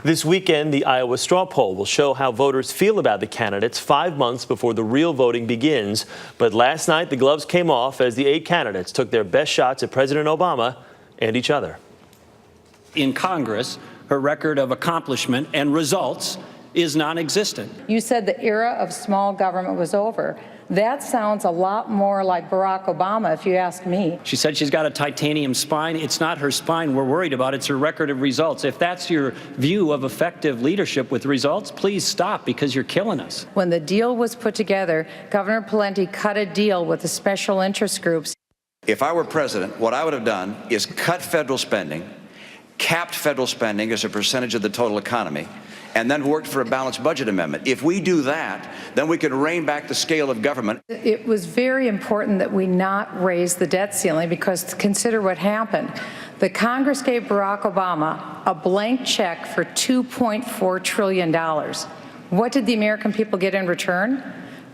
This weekend, the Iowa straw poll will show how voters feel about the candidates 5 months before the real voting begins. But last night, the gloves came off as the 8 candidates took their best shots at President Obama and each other. In Congress, her record of accomplishment and results is non-existent. You said the era of small government was over. That sounds a lot more like Barack Obama, if you ask me. She said she's got a titanium spine. It's not her spine we're worried about. It's her record of results. If that's your view of effective leadership with results, please stop, because you're killing us. When the deal was put together, Governor Pawlenty cut a deal with the special interest groups. If I were president, what I would have done is cut federal spending, capped federal spending as a percentage of the total economy, and then worked for a balanced budget amendment. If we do that, then we can rein back the scale of government. It was very important that we not raise the debt ceiling, because consider what happened. The Congress gave Barack Obama a blank check for $2.4 trillion. What did the American people get in return?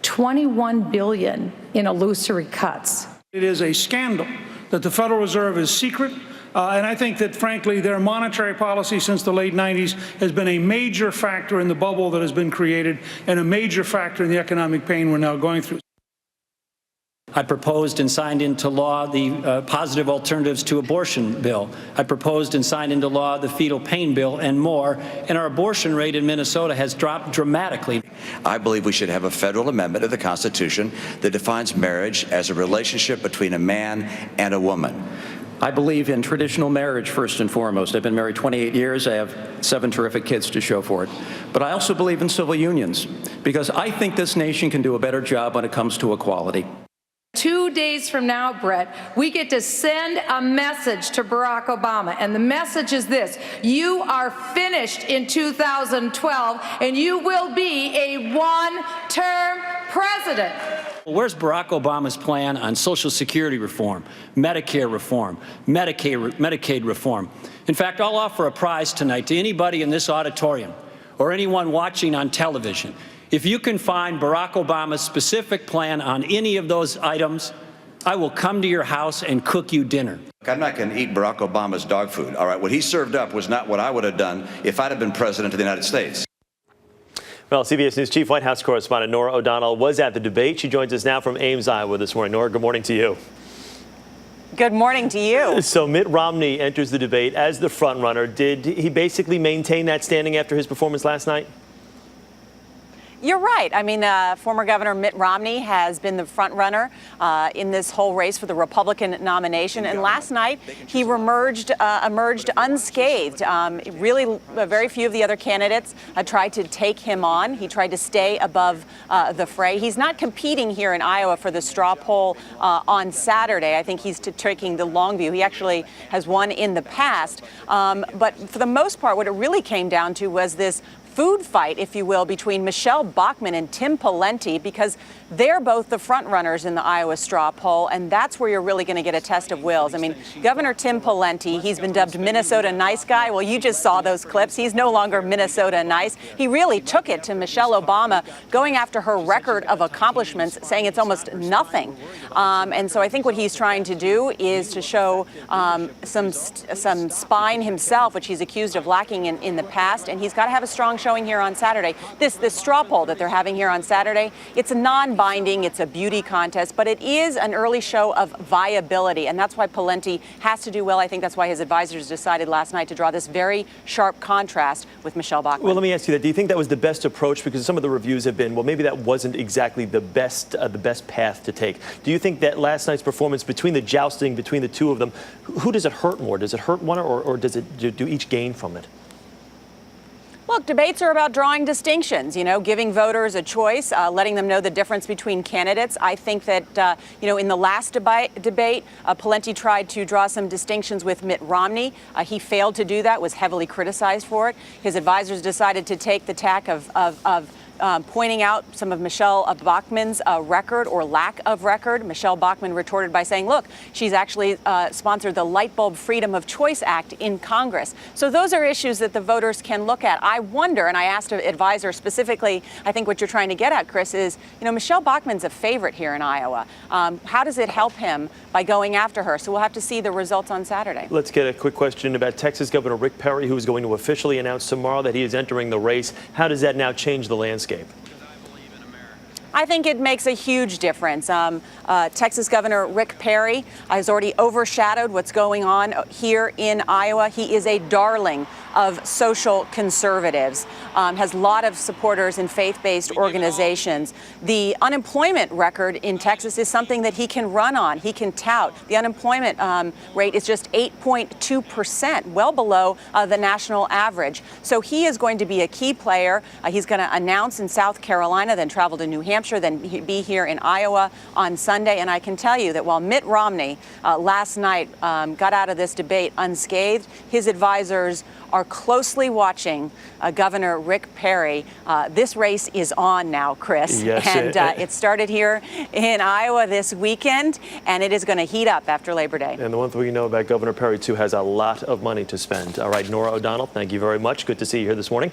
$21 billion in illusory cuts. It is a scandal that the Federal Reserve is secret. And I think that, frankly, their monetary policy since the late 90s has been a major factor in the bubble that has been created and a major factor in the economic pain we're now going through. I proposed and signed into law the positive alternatives to abortion bill. I proposed and signed into law the fetal pain bill and more. And our abortion rate in Minnesota has dropped dramatically. I believe we should have a federal amendment of the Constitution that defines marriage as a relationship between a man and a woman. I believe in traditional marriage first and foremost. I've been married 28 years. I have 7 terrific kids to show for it. But I also believe in civil unions, because I think this nation can do a better job when it comes to equality. 2 days from now, Brett, we get to send a message to Barack Obama, and the message is this: you are finished in 2012, and you will be a one-term president. Where's Barack Obama's plan on Social Security reform, Medicare reform, Medicaid reform? In fact, I'll offer a prize tonight to anybody in this auditorium or anyone watching on television. If you can find Barack Obama's specific plan on any of those items, I will come to your house and cook you dinner. I'm not going to eat Barack Obama's dog food. All right, what he served up was not what I would have done if I'd have been president of the United States. Well, CBS News Chief White House correspondent Norah O'Donnell was at the debate. She joins us now from Ames, Iowa this morning. Norah, good morning to you. Good morning to you. So Mitt Romney enters the debate as the front runner. Did he basically maintain that standing after his performance last night? You're right. I mean, former Governor Mitt Romney has been the front runner in this whole race for the Republican nomination. And last night, he emerged unscathed. Really, very few of the other candidates tried to take him on. He tried to stay above the fray. He's not competing here in Iowa for the straw poll on Saturday. I think he's taking the long view. He actually has won in the past. But for the most part, what it really came down to was this food fight, if you will, between Michelle Bachmann and Tim Pawlenty, because they're both the front runners in the Iowa straw poll, and that's where you're really going to get a test of wills. I mean, Governor Tim Pawlenty, he's been dubbed Minnesota nice guy. Well, you just saw those clips. He's no longer Minnesota nice. He really took it to Michelle Obama, going after her record of accomplishments, saying it's almost nothing. And so I think what he's trying to do is to show some spine himself, which he's accused of lacking in the past, and he's got to have a strong showing here on Saturday. This straw poll that they're having here on Saturday, it's a non-binding, it's a beauty contest, but it is an early show of viability, and that's why Pawlenty has to do well. I think that's why his advisors decided last night to draw this very sharp contrast with Michelle Bachmann. Well, let me ask you that. Do you think that was the best approach? Because some of the reviews have been, well, maybe that wasn't exactly the best path to take. Do you think that last night's performance, between the jousting between the two of them, who does it hurt more? Does it hurt one, or does it do each gain from it? Look, debates are about drawing distinctions, giving voters a choice, letting them know the difference between candidates. I think that, in the last debate, Pawlenty tried to draw some distinctions with Mitt Romney. He failed to do that, was heavily criticized for it. His advisors decided to take the tack of pointing out some of Michelle Bachmann's record or lack of record. Michelle Bachmann retorted by saying, look, she's actually sponsored the Light Bulb Freedom of Choice Act in Congress. So those are issues that the voters can look at. I wonder, and I asked an advisor specifically, I think what you're trying to get at, Chris, is, Michelle Bachmann's a favorite here in Iowa. How does it help him by going after her? So we'll have to see the results on Saturday. Let's get a quick question about Texas Governor Rick Perry, who is going to officially announce tomorrow that he is entering the race. How does that now change the landscape? I think it makes a huge difference. Texas Governor Rick Perry has already overshadowed what's going on here in Iowa. He is a darling of social conservatives, has a lot of supporters in faith-based organizations. The unemployment record in Texas is something that he can run on, he can tout. The unemployment rate is just 8.2%, well below the national average. So he is going to be a key player. He's going to announce in South Carolina, then travel to New Hampshire, then be here in Iowa on Sunday. And I can tell you that while Mitt Romney last night got out of this debate unscathed, his advisors are closely watching Governor Rick Perry. This race is on now, Chris. Yes, and it started here in Iowa this weekend, and it is going to heat up after Labor Day. And the one thing we know about Governor Perry, too, has a lot of money to spend. All right, Norah O'Donnell, thank you very much. Good to see you here this morning.